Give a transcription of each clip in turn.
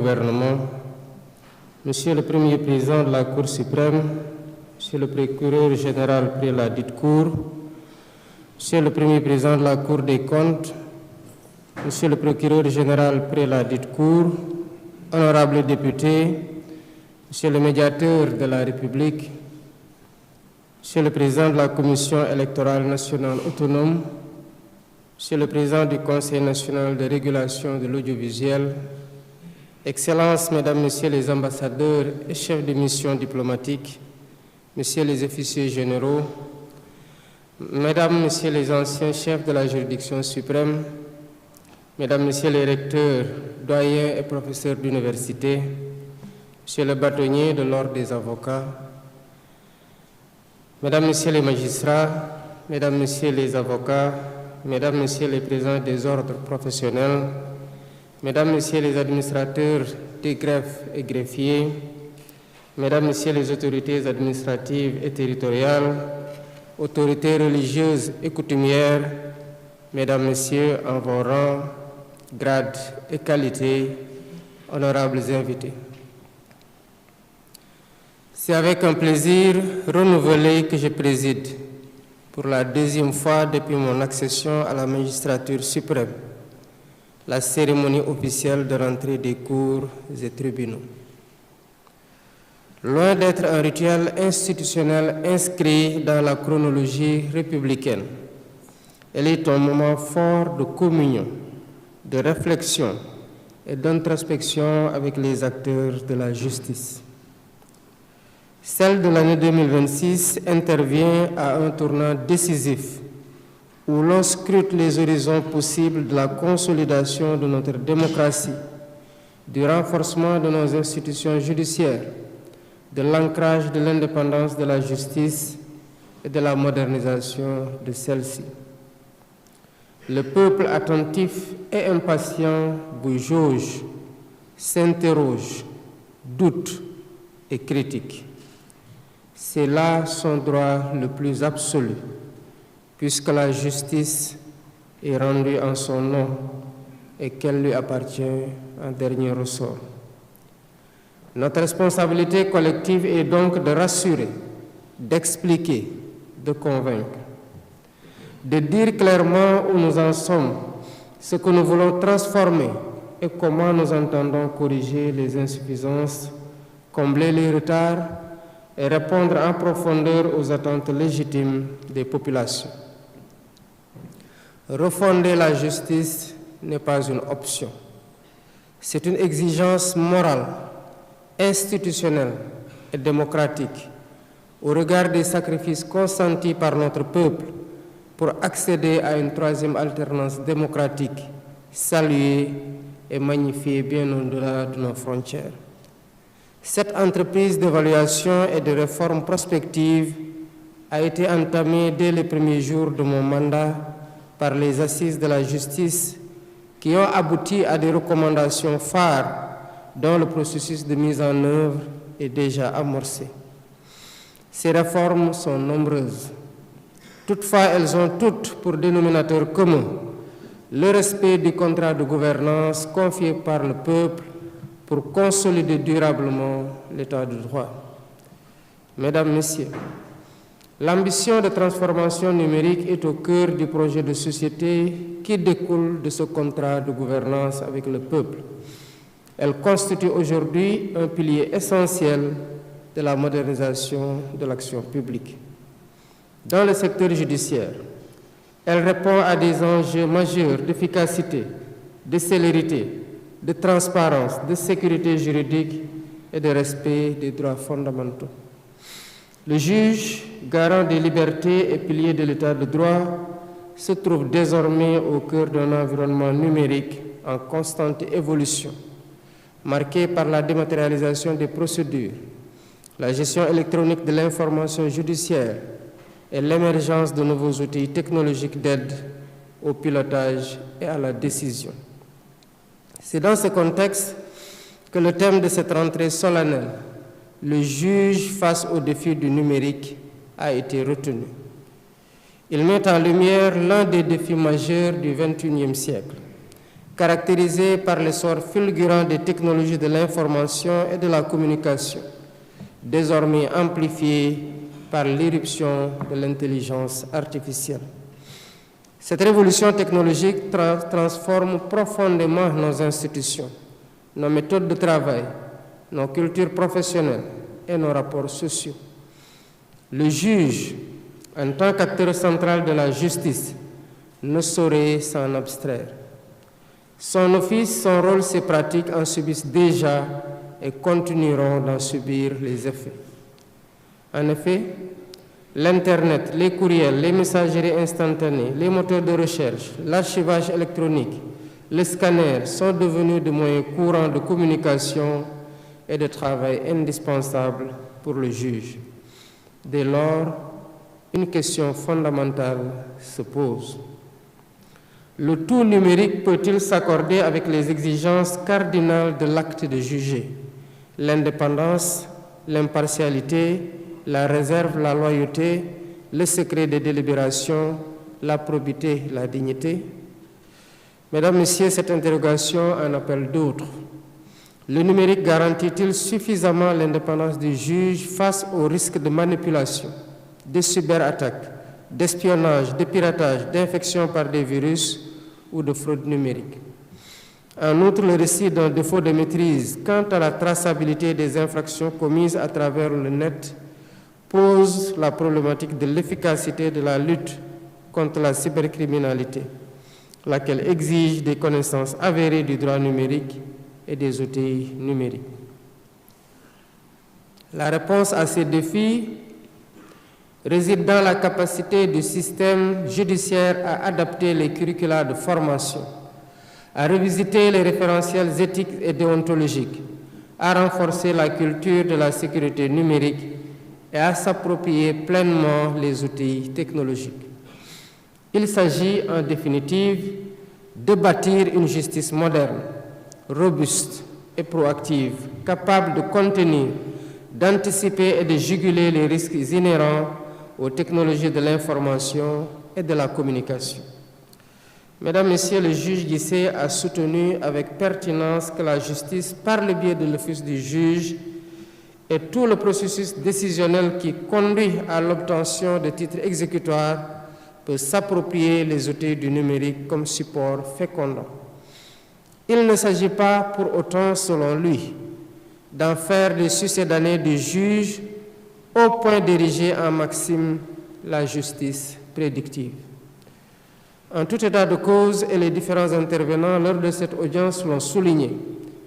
Gouvernement, Monsieur le Premier Président de la Cour suprême, Monsieur le Procureur général près la dite Cour, Monsieur le Premier Président de la Cour des comptes, Monsieur le Procureur général près la dite Cour, honorables députés, Monsieur le Médiateur de la République, Monsieur le Président de la Commission électorale nationale autonome, Monsieur le Président du Conseil national de régulation de l'audiovisuel, Excellences, Mesdames, Messieurs les ambassadeurs et chefs de mission diplomatiques, Messieurs les officiers généraux, Mesdames, Messieurs les anciens chefs de la juridiction suprême, Mesdames, Messieurs les recteurs, doyens et professeurs d'université, Monsieur le bâtonnier de l'Ordre des avocats, Mesdames, Messieurs les magistrats, Mesdames, Messieurs les avocats, Mesdames, Messieurs les présidents des ordres professionnels, Mesdames, Messieurs les administrateurs des greffes et greffiers, Mesdames, Messieurs les autorités administratives et territoriales, autorités religieuses et coutumières, Mesdames, Messieurs, en vos rangs, grades et qualités, honorables invités. C'est avec un plaisir renouvelé que je préside pour la deuxième fois depuis mon accession à la magistrature suprême la cérémonie officielle de rentrée des cours et tribunaux. Loin d'être un rituel institutionnel inscrit dans la chronologie républicaine, elle est un moment fort de communion, de réflexion et d'introspection avec les acteurs de la justice. Celle de l'année 2026 intervient à un tournant décisif où l'on scrute les horizons possibles de la consolidation de notre démocratie, du renforcement de nos institutions judiciaires, de l'ancrage de l'indépendance de la justice et de la modernisation de celle-ci. Le peuple attentif et impatient vous jauge, s'interroge, doute et critique. C'est là son droit le plus absolu, puisque la justice est rendue en son nom et qu'elle lui appartient en dernier ressort. Notre responsabilité collective est donc de rassurer, d'expliquer, de convaincre, de dire clairement où nous en sommes, ce que nous voulons transformer et comment nous entendons corriger les insuffisances, combler les retards et répondre en profondeur aux attentes légitimes des populations. Refonder la justice n'est pas une option. C'est une exigence morale, institutionnelle et démocratique au regard des sacrifices consentis par notre peuple pour accéder à une troisième alternance démocratique, saluée et magnifiée bien au-delà de nos frontières. Cette entreprise d'évaluation et de réforme prospective a été entamée dès les premiers jours de mon mandat par les assises de la justice qui ont abouti à des recommandations phares dont le processus de mise en œuvre est déjà amorcé. Ces réformes sont nombreuses. Toutefois, elles ont toutes pour dénominateur commun le respect du contrat de gouvernance confié par le peuple pour consolider durablement l'état de droit. Mesdames, Messieurs, l'ambition de transformation numérique est au cœur du projet de société qui découle de ce contrat de gouvernance avec le peuple. Elle constitue aujourd'hui un pilier essentiel de la modernisation de l'action publique. Dans le secteur judiciaire, elle répond à des enjeux majeurs d'efficacité, de célérité, de transparence, de sécurité juridique et de respect des droits fondamentaux. Le juge, garant des libertés et pilier de l'état de droit, se trouve désormais au cœur d'un environnement numérique en constante évolution, marqué par la dématérialisation des procédures, la gestion électronique de l'information judiciaire et l'émergence de nouveaux outils technologiques d'aide au pilotage et à la décision. C'est dans ce contexte que le thème de cette rentrée solennelle, le juge face au défi du numérique, a été retenu. Il met en lumière l'un des défis majeurs du XXIe siècle, caractérisée par l'essor fulgurant des technologies de l'information et de la communication, désormais amplifiée par l'irruption de l'intelligence artificielle. Cette révolution technologique transforme profondément nos institutions, nos méthodes de travail, nos cultures professionnelles et nos rapports sociaux. Le juge, en tant qu'acteur central de la justice, ne saurait s'en abstraire. Son office, son rôle, ses pratiques en subissent déjà et continueront d'en subir les effets. En effet, l'Internet, les courriels, les messageries instantanées, les moteurs de recherche, l'archivage électronique, les scanners sont devenus des moyens courants de communication et de travail indispensables pour le juge. Dès lors, une question fondamentale se pose. Le tout numérique peut-il s'accorder avec les exigences cardinales de l'acte de juger? L'indépendance, l'impartialité, la réserve, la loyauté, le secret des délibérations, la probité, la dignité? Mesdames, Messieurs, cette interrogation en appelle d'autres. Le numérique garantit-il suffisamment l'indépendance du juge face aux risques de manipulation, de cyberattaques, d'espionnage, de piratage, d'infection par des virus ou de fraude numérique? En outre, le récit d'un défaut de maîtrise quant à la traçabilité des infractions commises à travers le net pose la problématique de l'efficacité de la lutte contre la cybercriminalité, laquelle exige des connaissances avérées du droit numérique et des outils numériques. La réponse à ces défis réside dans la capacité du système judiciaire à adapter les curricula de formation, à revisiter les référentiels éthiques et déontologiques, à renforcer la culture de la sécurité numérique et à s'approprier pleinement les outils technologiques. Il s'agit en définitive de bâtir une justice moderne, robuste et proactive, capable de contenir, d'anticiper et de juguler les risques inhérents aux technologies de l'information et de la communication. Mesdames, Messieurs, le juge Guissé a soutenu avec pertinence que la justice, par le biais de l'office du juge, et tout le processus décisionnel qui conduit à l'obtention de titres exécutoires peut s'approprier les outils du numérique comme support fécondant. Il ne s'agit pas pour autant, selon lui, d'en faire des succédanés du juge au point d'ériger en maxime la justice prédictive. En tout état de cause, et les différents intervenants lors de cette audience l'ont souligné,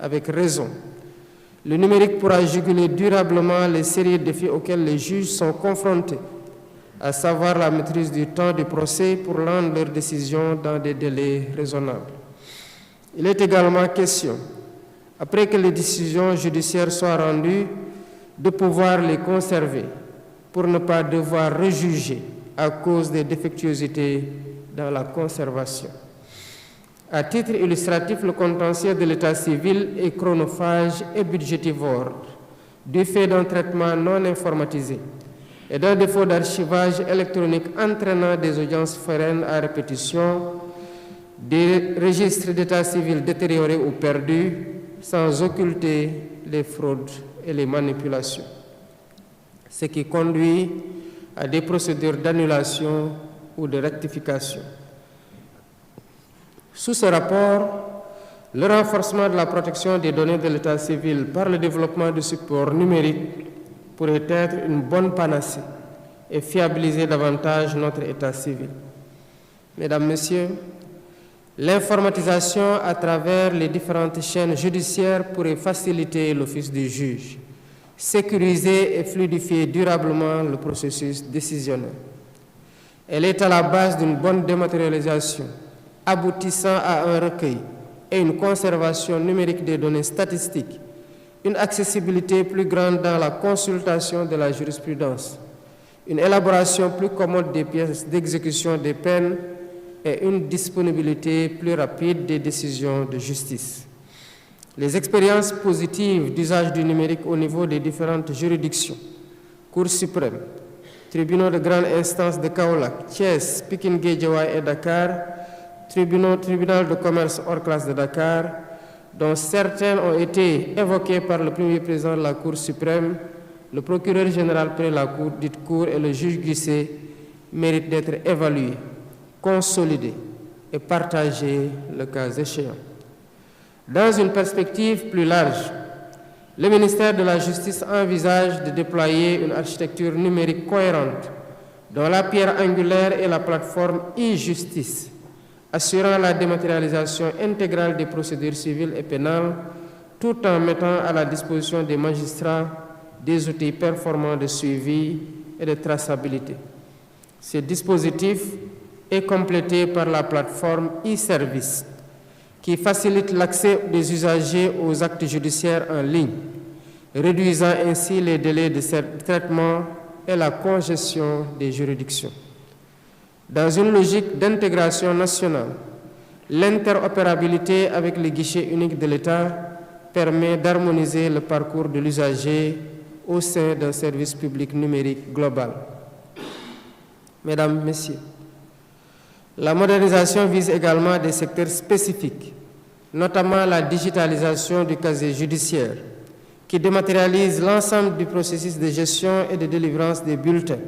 avec raison, le numérique pourra juguler durablement les sérieux défis auxquels les juges sont confrontés, à savoir la maîtrise du temps du procès pour rendre leurs décisions dans des délais raisonnables. Il est également question, après que les décisions judiciaires soient rendues, de pouvoir les conserver pour ne pas devoir rejuger à cause des défectuosités dans la conservation. À titre illustratif, le contentieux de l'état civil est chronophage et budgétivore, du fait d'un traitement non informatisé et d'un défaut d'archivage électronique entraînant des audiences foraines à répétition, des registres d'état civil détériorés ou perdus, sans occulter les fraudes et les manipulations, ce qui conduit à des procédures d'annulation ou de rectification. Sous ce rapport, le renforcement de la protection des données de l'état civil par le développement de supports numériques pourrait être une bonne panacée et fiabiliser davantage notre état civil. Mesdames, Messieurs, l'informatisation à travers les différentes chaînes judiciaires pourrait faciliter l'office du juge, sécuriser et fluidifier durablement le processus décisionnel. Elle est à la base d'une bonne dématérialisation, aboutissant à un recueil et une conservation numérique des données statistiques, une accessibilité plus grande dans la consultation de la jurisprudence, une élaboration plus commode des pièces d'exécution des peines et une disponibilité plus rapide des décisions de justice. Les expériences positives d'usage du numérique au niveau des différentes juridictions, Cour suprême, tribunaux de grande instance de Kaolack, Thiès, Pikine, Guédiawaye et Dakar, tribunal de commerce hors classe de Dakar, dont certaines ont été évoquées par le premier président de la Cour suprême, le procureur général près la Cour, dite Cour, et le juge Guissé, méritent d'être évalués, consolidés et partagés le cas échéant. Dans une perspective plus large, le ministère de la Justice envisage de déployer une architecture numérique cohérente dont la pierre angulaire est la plateforme e-justice, assurant la dématérialisation intégrale des procédures civiles et pénales, tout en mettant à la disposition des magistrats des outils performants de suivi et de traçabilité. Ce dispositif est complété par la plateforme e-service, qui facilite l'accès des usagers aux actes judiciaires en ligne, réduisant ainsi les délais de traitement et la congestion des juridictions. Dans une logique d'intégration nationale, l'interopérabilité avec les guichets uniques de l'État permet d'harmoniser le parcours de l'usager au sein d'un service public numérique global. Mesdames, Messieurs, la modernisation vise également des secteurs spécifiques, notamment la digitalisation du casier judiciaire, qui dématérialise l'ensemble du processus de gestion et de délivrance des bulletins,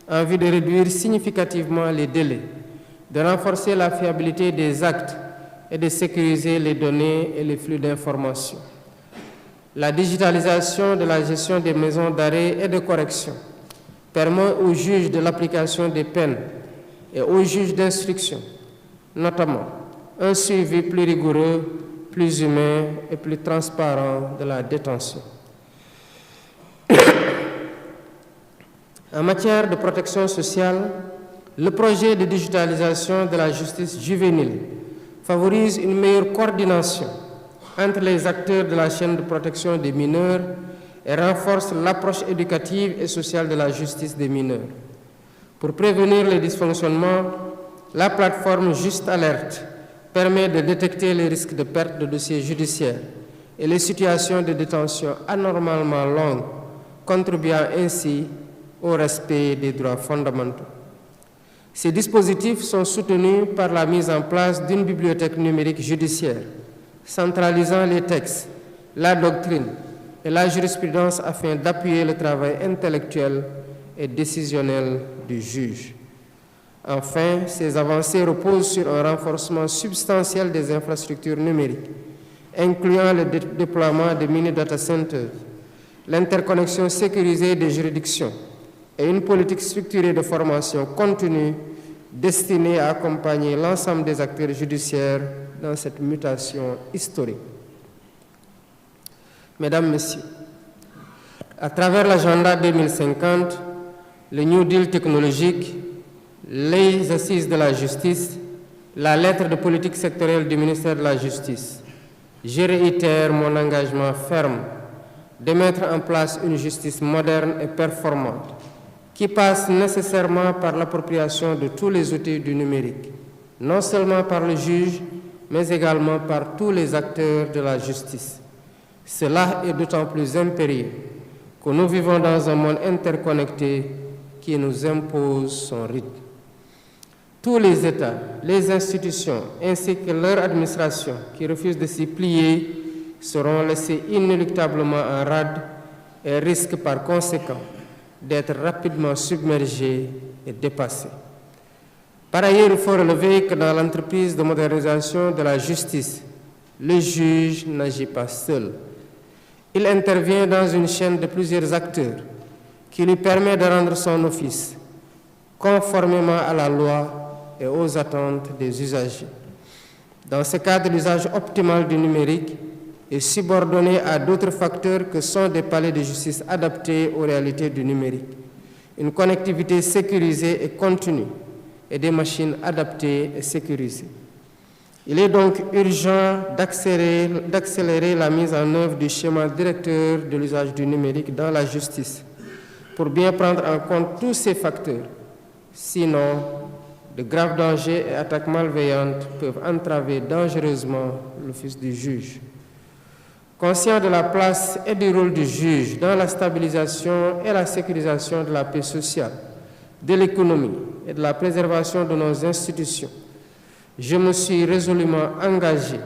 en vue de réduire significativement les délais, de renforcer la fiabilité des actes et de sécuriser les données et les flux d'informations. La digitalisation de la gestion des maisons d'arrêt et de correction permet aux juges de l'application des peines et aux juges d'instruction, notamment, un suivi plus rigoureux, plus humain et plus transparent de la détention. En matière de protection sociale, le projet de digitalisation de la justice juvénile favorise une meilleure coordination entre les acteurs de la chaîne de protection des mineurs et renforce l'approche éducative et sociale de la justice des mineurs. Pour prévenir les dysfonctionnements, la plateforme Juste Alerte permet de détecter les risques de perte de dossiers judiciaires et les situations de détention anormalement longues, contribuant ainsi au respect des droits fondamentaux. Ces dispositifs sont soutenus par la mise en place d'une bibliothèque numérique judiciaire, centralisant les textes, la doctrine et la jurisprudence afin d'appuyer le travail intellectuel et décisionnel du juge. Enfin, ces avancées reposent sur un renforcement substantiel des infrastructures numériques, incluant le déploiement de mini-data centers, l'interconnexion sécurisée des juridictions et une politique structurée de formation continue destinée à accompagner l'ensemble des acteurs judiciaires dans cette mutation historique. Mesdames, Messieurs, à travers l'agenda 2050, le New Deal technologique, les assises de la justice, la lettre de politique sectorielle du ministère de la Justice, je réitère mon engagement ferme de mettre en place une justice moderne et performante qui passe nécessairement par l'appropriation de tous les outils du numérique, non seulement par le juge, mais également par tous les acteurs de la justice. Cela est d'autant plus impérieux que nous vivons dans un monde interconnecté qui nous impose son rythme. Tous les États, les institutions, ainsi que leur administration qui refusent de s'y plier seront laissés inéluctablement en rade et risquent par conséquent d'être rapidement submergés et dépassés. Par ailleurs, il faut relever que dans l'entreprise de modernisation de la justice, le juge n'agit pas seul. Il intervient dans une chaîne de plusieurs acteurs qui lui permet de rendre son office conformément à la loi et aux attentes des usagers. Dans ce cadre, l'usage optimal du numérique est subordonné à d'autres facteurs que sont des palais de justice adaptés aux réalités du numérique, une connectivité sécurisée et continue et des machines adaptées et sécurisées. Il est donc urgent d'accélérer la mise en œuvre du schéma directeur de l'usage du numérique dans la justice pour bien prendre en compte tous ces facteurs. Sinon, de graves dangers et attaques malveillantes peuvent entraver dangereusement l'office du juge. Conscient de la place et du rôle du juge dans la stabilisation et la sécurisation de la paix sociale, de l'économie et de la préservation de nos institutions, je me suis résolument engagé,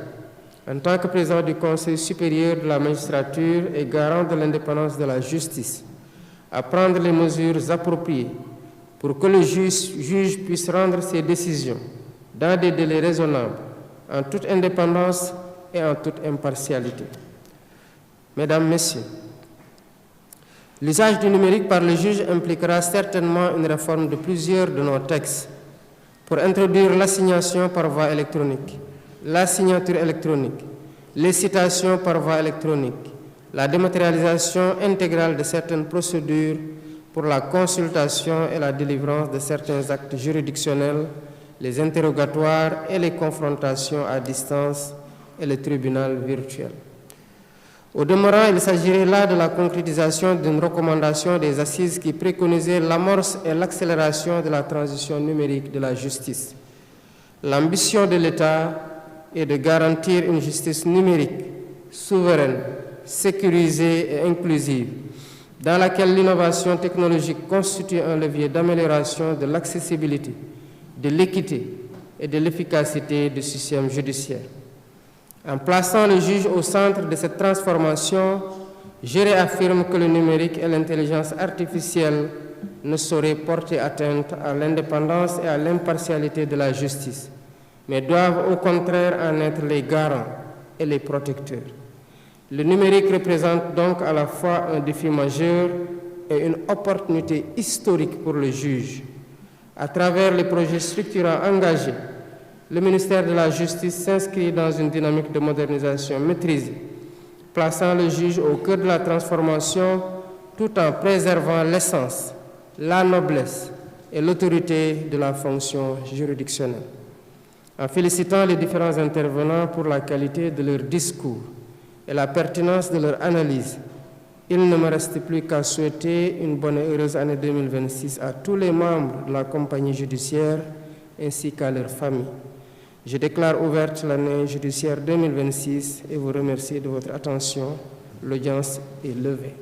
en tant que président du Conseil supérieur de la magistrature et garant de l'indépendance de la justice, à prendre les mesures appropriées pour que le juge puisse rendre ses décisions dans des délais raisonnables, en toute indépendance et en toute impartialité. Mesdames, Messieurs, l'usage du numérique par le juge impliquera certainement une réforme de plusieurs de nos textes pour introduire l'assignation par voie électronique, la signature électronique, les citations par voie électronique, la dématérialisation intégrale de certaines procédures pour la consultation et la délivrance de certains actes juridictionnels, les interrogatoires et les confrontations à distance et le tribunal virtuel. Au demeurant, il s'agirait là de la concrétisation d'une recommandation des assises qui préconisait l'amorce et l'accélération de la transition numérique de la justice. L'ambition de l'État est de garantir une justice numérique, souveraine, sécurisée et inclusive, dans laquelle l'innovation technologique constitue un levier d'amélioration de l'accessibilité, de l'équité et de l'efficacité du système judiciaire. En plaçant le juge au centre de cette transformation, je réaffirme que le numérique et l'intelligence artificielle ne sauraient porter atteinte à l'indépendance et à l'impartialité de la justice, mais doivent au contraire en être les garants et les protecteurs. Le numérique représente donc à la fois un défi majeur et une opportunité historique pour le juge. À travers les projets structurants engagés, le ministère de la Justice s'inscrit dans une dynamique de modernisation maîtrisée, plaçant le juge au cœur de la transformation tout en préservant l'essence, la noblesse et l'autorité de la fonction juridictionnelle. En félicitant les différents intervenants pour la qualité de leur discours et la pertinence de leur analyse, il ne me reste plus qu'à souhaiter une bonne et heureuse année 2026 à tous les membres de la compagnie judiciaire ainsi qu'à leurs familles. Je déclare ouverte l'année judiciaire 2026 et vous remercie de votre attention. L'audience est levée.